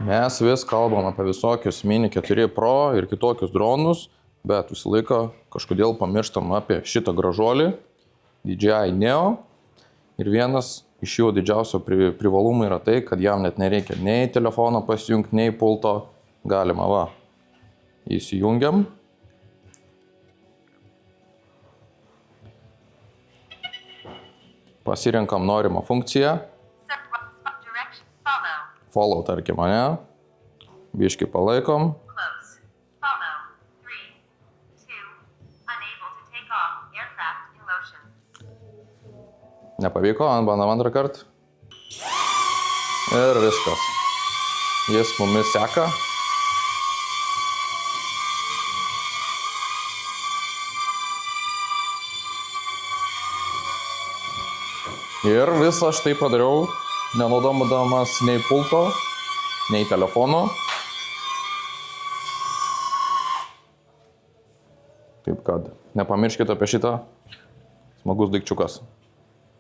Mes vis kalbam apie visokius Mini 4 Pro ir kitokius dronus, bet visą laiką kažkodėl pamirštam apie šitą gražuolį, DJI Neo. Ir vienas iš jo didžiausio privalumų yra tai, kad jam net nereikia nei telefono pasijungti, nei pulto. Galima, va, įsijungiam. Pasirenkam norimą funkciją. Follow, tarkim, ane? Biškį palaikom. Nepavyko, bandom antrą kartą. Ir viskas. Jis mumis seka. Ir visą aš tai padariau, nenaudodamas nei pulto, nei telefono. Taip kad nepamirškite apie šitą. Smagus daikčiukas.